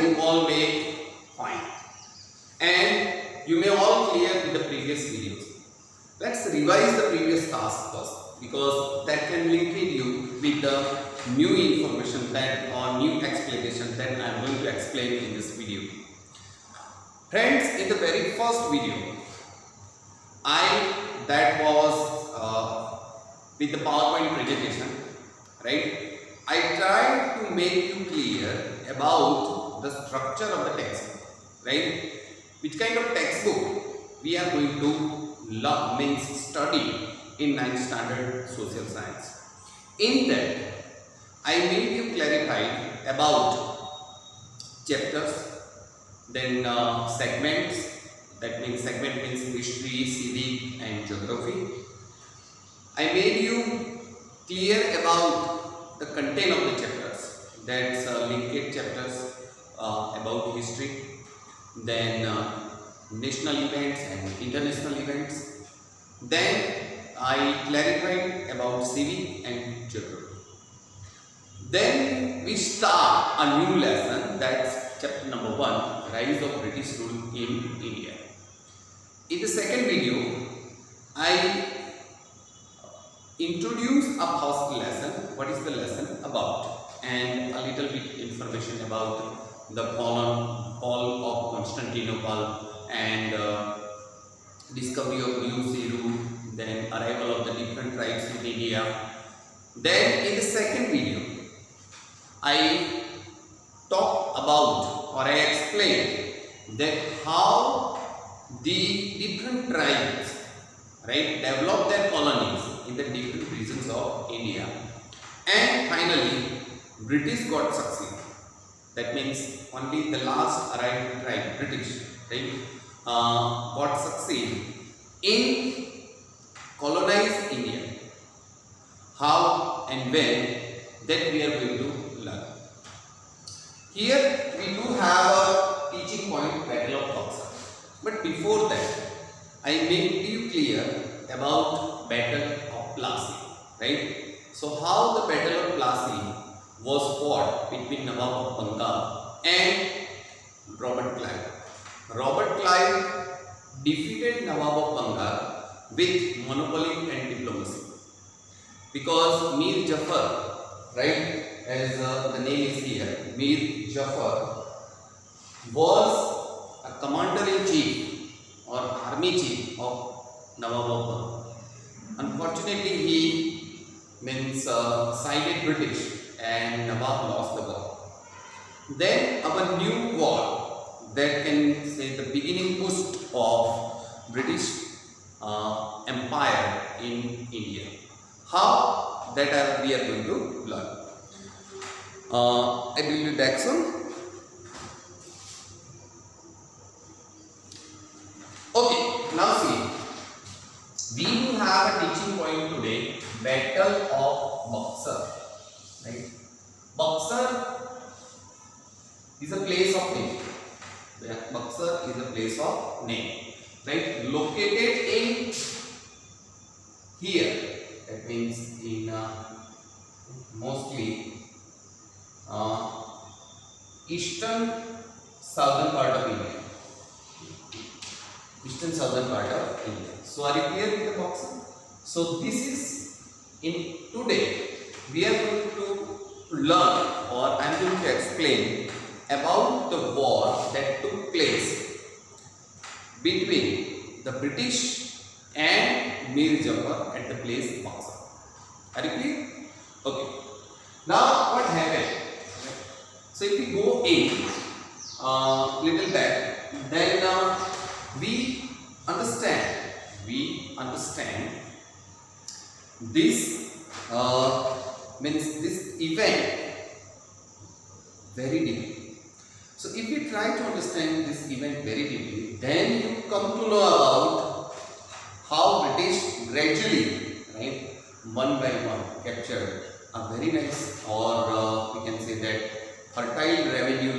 you all may find, and you may all clear with the previous videos. Let's revise the previous task first, because that can link you with the new information that or new explanation that I am going to explain in this video. Friends, in the very first video, that was with the PowerPoint presentation, right? I tried to make you clear about the structure of the textbook, right? Which kind of textbook we are going to study in 9th standard social science. In that, I made you clarify about chapters, then segments. That means segment means history, civic and geography. I made you clear about the content of the chapters. That's linked chapters about history, then national events and international events. Then I clarified about civic and geography. Then we start a new lesson, that's chapter number 1, Rise of British Rule in India. In the second video, I introduce a first lesson, what is the lesson about, and a little bit information about the fall of Constantinople and discovery of New Siru, then arrival of the different tribes in India. Then in the second video, I talk about or I explain that how the different tribes, right, develop their colonies in the different regions of India, and finally British got succeed. That means only the last arrived tribe, British, right, got succeed in colonize India. How and when, that we are going to learn. Here we do have a teaching point, Battle of Buxar. But before that, I made you clear about Battle of Plassey, right? So how the Battle of Plassey was fought between Nawab of Bengal and Robert Clive. Robert Clive defeated Nawab of Bengal with monopoly and diplomacy, because Mir Jafar, right, as the name is here, Mir Jafar was a commander-in-chief or army chief of Nawab of Bengal. Unfortunately, he sided British and Nawab lost the war. Then our new war, that can say the beginning push of British Empire in India. How? That we are going to learn. I will do next one. Okay, now see, we do have a teaching point today, Battle of Buxar. Right? Buxar is a place of name. Buxar is a place of name. Right? Located in here. That means in mostly eastern southern part of India. Eastern southern part of India. So are you clear with the Buxar? So this is, in today we are going to learn, or I am going to explain about the war that took place between the British and Mir Jafar at the place Buxar. Are you clear? Okay. Now what happened? So if we go in little back, then we understand this means this event very deeply. So if we try to understand this event very deeply, then you come to know about how British gradually, right, one by one captured a very nice, or we can say that fertile revenue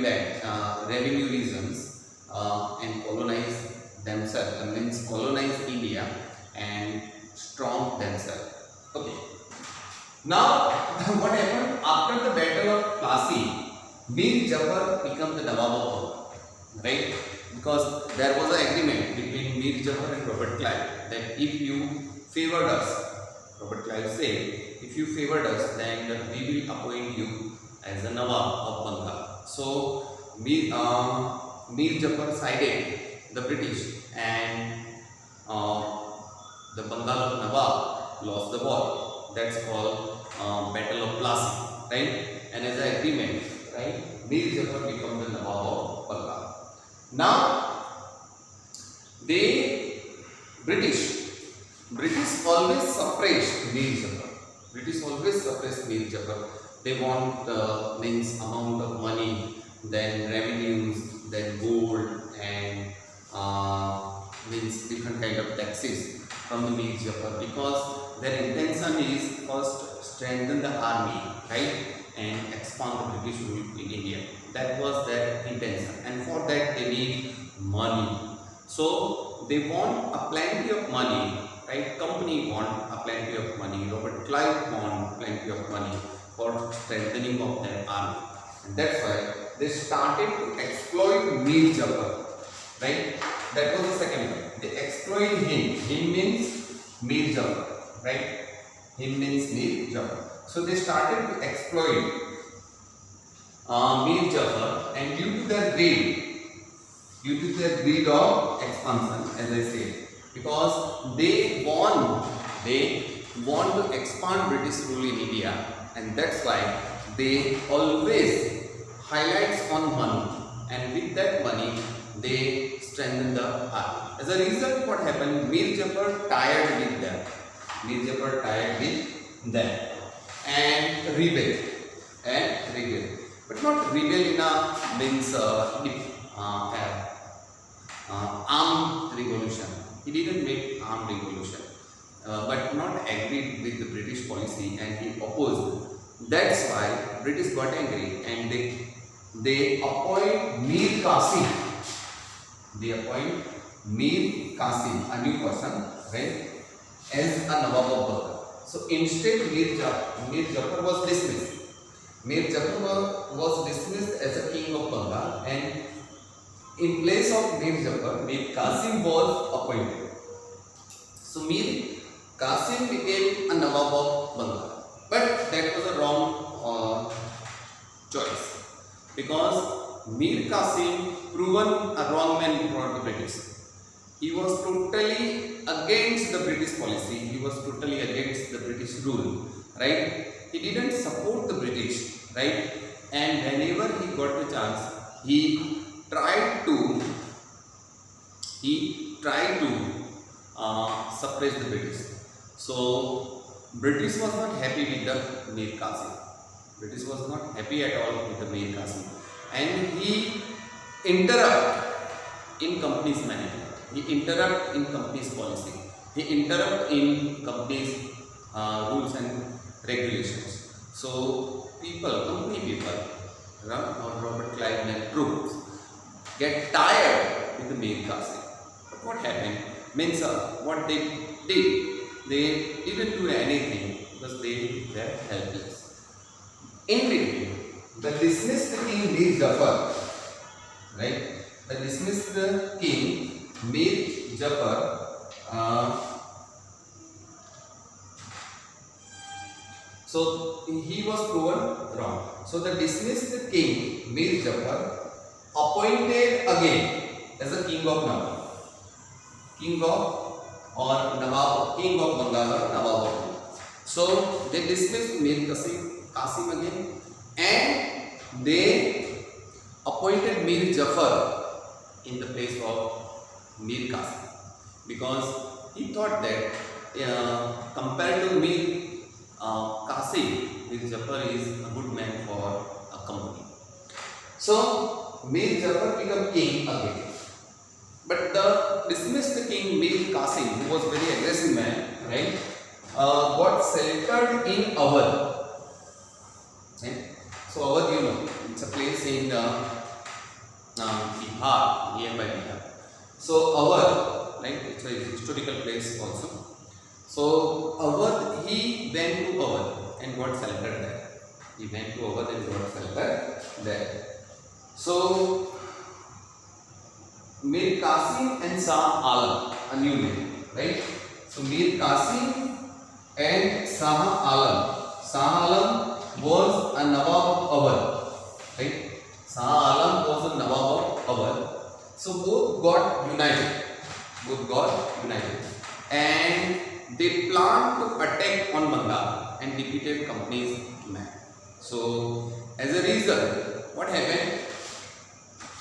regions and colonize themselves, means colonize India and strong themselves. Okay. Now what happened after the Battle of Plassey? Mir Jafar became the Nawab of Banga, right? Because there was an agreement between Mir Jafar and Robert Clive that if you favored us, Robert Clive said, if you favored us, then we will appoint you as the Nawab of Banga. So Mir Jafar sided the British, and the Bengal Nawab lost the war. That's called Battle of Plassey, right? And as an agreement, right, Mir Jafar became the Nawab of Bengal. Now, British always suppressed Mir Jafar. British always suppressed Mir Jafar. They want means amount of money, then revenues, then gold, and means different kind of taxes from the Mir Jafar, because their intention is first strengthen the army, right, and expand the British rule in India. That was their intention, and for that they need money. So they want a plenty of money, right? Company want a plenty of money. Robert Clive want plenty of money for strengthening of their army, and that's why they started to exploit Mir Jafar, right? That was the second one. They exploit him. Him means Mir Jafar, right? Him means Mir Jafar. So they started to exploit Mir Jafar, and due to their greed of expansion, as I said, because they want to expand British rule in India, and that's why they always highlights on money, and with that money they strengthen the army. As a result, what happened? Mir Jafar tired with them. Mir Jafar tired with them and rebelled. But not rebel in a means armed revolution. He didn't make armed revolution, but not agreed with the British policy, and he opposed. That's why British got angry, and they appoint Mir Qasim. They appoint Mir Qasim, a new person, right, as a Nawab of Banga. So instead, Mir Jafar was dismissed. Mir Jafar was dismissed as a king of Banga, and in place of Mir Jafar, Mir Qasim was appointed. So Mir Qasim became a Nawab of Banga. But that was a wrong choice, because Mir Qasim proven a wrong man for the British. He was totally against the British policy. He was totally against the British rule, right? He didn't support the British, right? And whenever he got the chance, he tried to suppress the British. So British was not happy with the Mir Qasim. British was not happy at all with the Mir Qasim, and he interrupt in company's management. He interrupt in company's policy. He interrupt in company's rules and regulations. So company people, Robert Clive and troops get tired with the Mir Qasim. But what happened? Means what they did, they didn't do anything because they were helpless. In between, the dismissed king Mir Jafar, right? The dismissed king Mir Jafar so he was proven wrong. So the dismissed king Mir Jafar appointed again as a king of Nawab. King of Bengal or Nawab. So they dismissed Mir Qasim again, and they appointed Mir Jafar in the place of Mir Qasim, because he thought that compared to Mir Qasim, Mir Jafar is a good man for a company. So Mir Jafar became king again. But the dismissed king Mir Qasim, who was very aggressive man, right, got sheltered in Awadh. Right? So Awadh, you know, it's a place in Bihar, nearby Bihar. So Awadh, right, it's a historical place also. So Awadh, he went to Awadh and got sheltered there. He went to Awadh and got shelter there. So Mir Qasim and Shah Alam, a new name, right? So Mir Qasim and Shah Alam. Shah Alam was a Nawab of Awadh, right? Shah Alam was a Nawab of Awadh. So both got united. And they planned to attack on Bengal and defeated Company's man. So as a result, what happened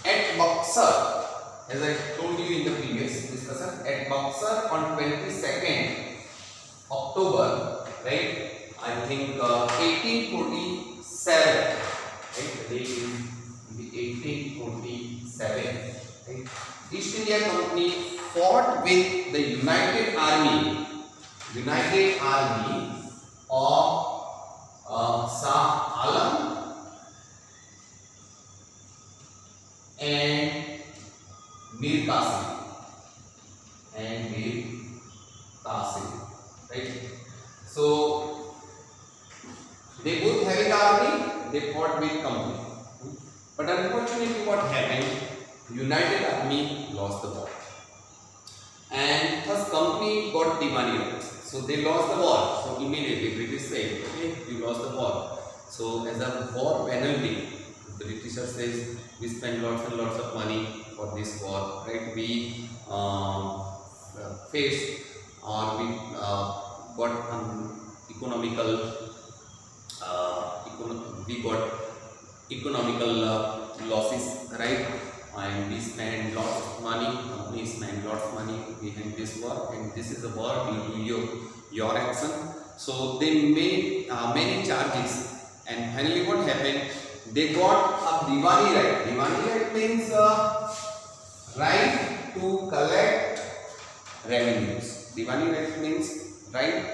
at Buxar, as I told you in the previous discussion, at Buxar on 22nd October, right? I think 1847, right? The date is 1847, right? East India Company fought with the United Army of Shah Alam and Mir Qasim, right? So they both have an army. They fought with Company, but unfortunately, what happened? United Army lost the war, and first Company got Diwani rights. So they lost the war. So immediately British said, okay, you lost the war. So as a war penalty, the Britishers says we spend lots and lots of money for this war, right? We faced or we got economical losses, right? And we spend lots of money, companies spend lots of money behind this war, and this is a war due to your action. So they made many charges, and finally what happened? They got a Diwani right. Diwani right means right to collect revenues. Diwani right means right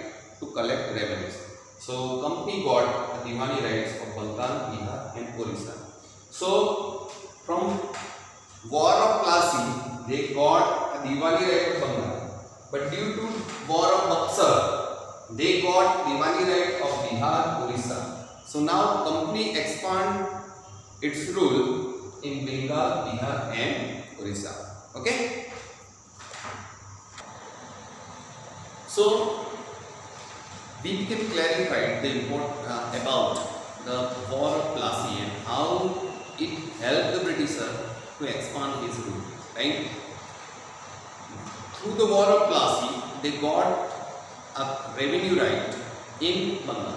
to collect revenues. So Company got a Diwani rights of Bengal, Bihar and Orissa. So from War of Plassey, they got a Diwani right of Bengal, but due to War of Buxar, they got Diwani right of Bihar, Orissa. So now Company expand its rule in Bengal, Bihar and Orissa. Okay. So we can clarify the import about the War of Plassey and how it helped the Britisher to expand his rule, right? Through the War of Plassey, they got a revenue right in Bengal.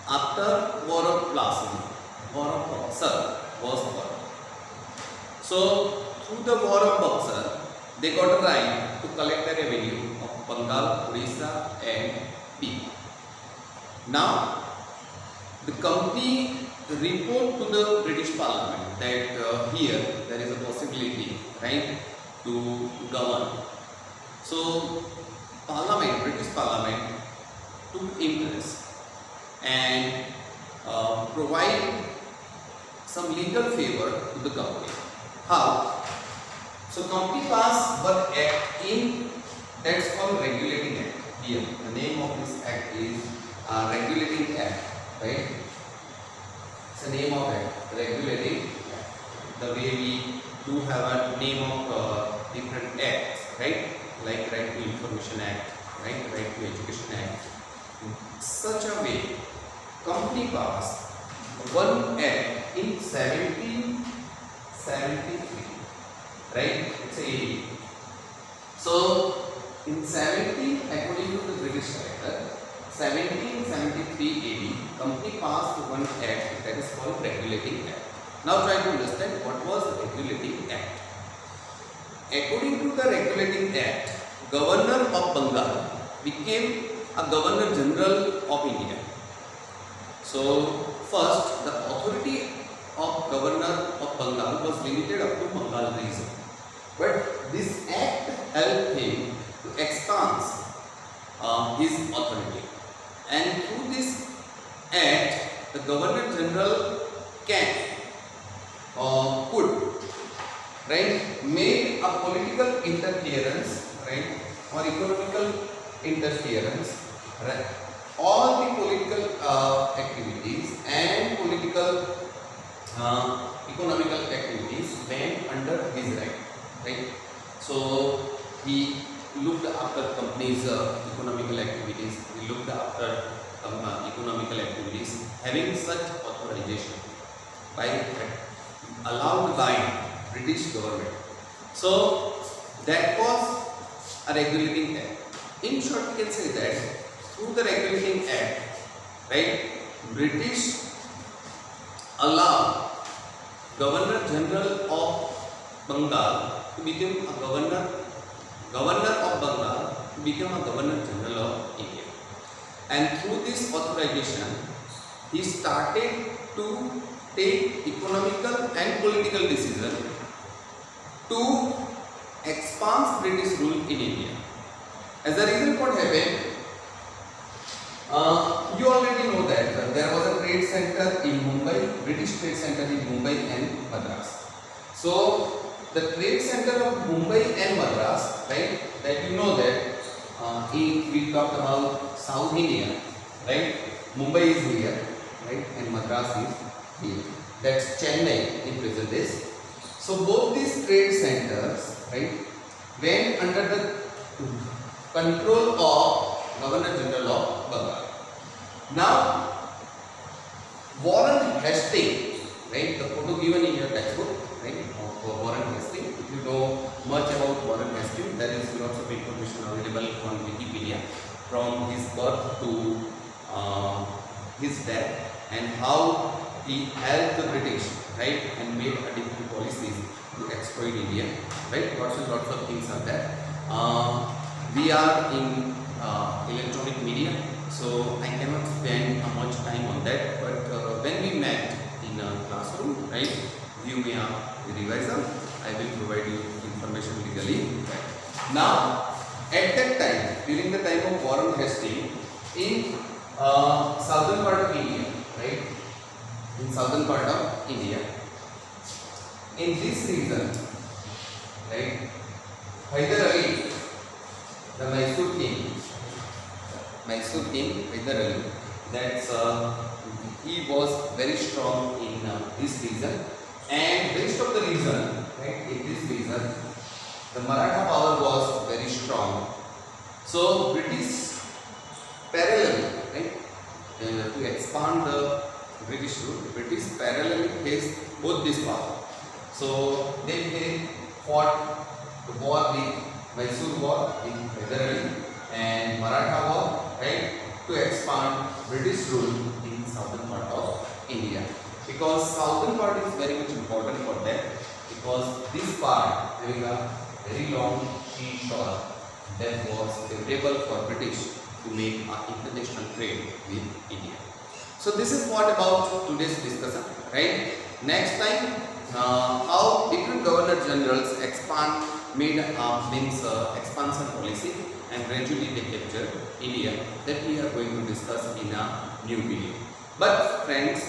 After War of Plassey, War of Buxar was won. So through the War of Buxar, they got a right to collect the revenue of Bengal, Orissa and Bihar. Now the Company report to the British Parliament that here there is a possibility, right, to govern. So British Parliament took interest and provide some legal favor to the Company. How? So Company passed one act in that's called Regulating Act. Here the name of this act is Regulating Act, right? It's the name of act, Regulating Act. The way we do have a name of different acts, right? Like Right to Information Act, right? Right to Education Act. In such a way, Company passed one act in 1773, right? It's a AD. So in 17, according to the British writer, 1773 AD, Company passed one act that is called Regulating Act. Now try to understand what was the Regulating Act. According to the Regulating Act, Governor of Bengal became a Governor General of India. So first, the authority of Governor of Bengal was limited up to Bengal region, but this act helped him to expand his authority, and through this act, the Governor General could, right, make a political interference, right, or economical interference, right, all the political activities and political economical activities went under his right. So he looked after companies' economical activities. He looked after economical activities having such authorization by allowed by British government. So that was a regulating act. In short, we can say that through the regulating act, right, British allowed Governor General of Bengal to become a governor of Bengal to become a Governor General of India. And through this authorization, he started to take economical and political decisions to expand British rule in India. As a result, what happened? You already know that there was a trade center in Mumbai, British trade center in Mumbai and Madras. So the trade center of Mumbai and Madras, right? That you know that we talked about South India, right? Mumbai is here, right? And Madras is here. That's Chennai in present days. So both these trade centers, right, went under the control of Governor General of Bengal. Now, Warren Hastings, right, the photo given in your textbook, right, of Warren Hastings. If you know much about Warren Hastings, there is lots of information available on Wikipedia from his birth to his death and how he helped the British, right, and made a different policies to exploit India, right. Lots and lots of things are there. We are in electronic media, so I cannot spend much time on that. But when we met in a classroom, right, you may revise them. I will provide you information legally. Right. Now, at that time, during the time of Warren Hastings, in southern part of India, right, in southern part of India, in this region, right, Hyder Ali, the Mysore king, Hyder Ali, that's he was very strong in this region, and rest of the region, right, in this region, the Maratha power was very strong. So British parallel, right, to expand the British rule, British parallel faced both this power. So they fought the war with Mysore war in Hyder Ali and Maratha war, right, to expand British rule in southern part of India. Because southern part is very much important for them, because this part having a very long seashore that was favorable for British to make an international trade with India. So this is what about today's discussion, right? Next time, how different governor generals made expansion policy and gradually they captured India, that we are going to discuss in a new video. But friends,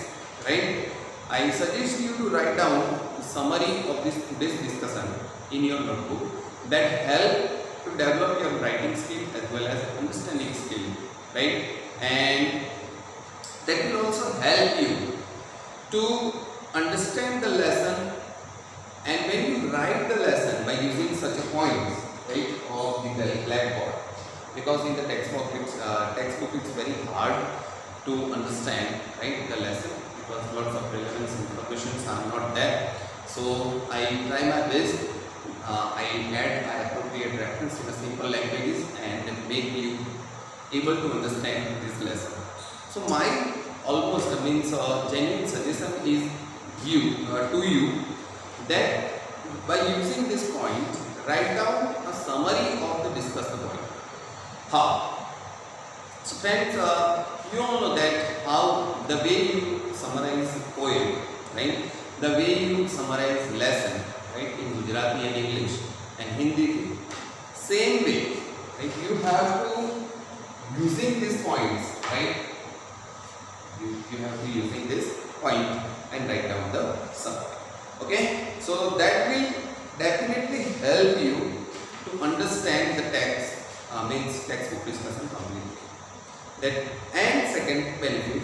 right, I suggest you to write down the summary of this today's discussion in your notebook that help to develop your writing skill as well as understanding skill, right? And that will also help you to understand the lesson, and when you write the lesson by using such a points, right, of the blackboard, because in the textbook it's very hard to understand, right, the lesson, because lots of relevant informations are not there. So I try my best. I add appropriate reference in a simple languages and make you able to understand this lesson. So my almost genuine suggestion is to you that by using this point, write down a summary of the discussed point. How? So friends, you all know that how the way you summarize poem, right? The way you summarize lesson, right, in Gujarati and English and Hindi, same way, right? You have to using these points, right? You have to using this point and write down the summary. Okay, so that will definitely help you to understand the text, textbook discussion completely. that, and second benefit,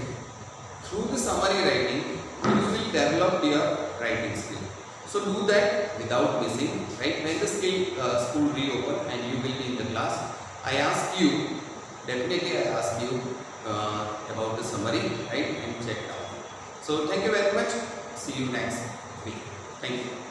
through the summary writing you will develop your writing skill. So do that without missing, right? When the school reopen and you will be in the class, I ask you, definitely I ask you about the summary, right? And check it out. So thank you very much. See you next week. Thank you.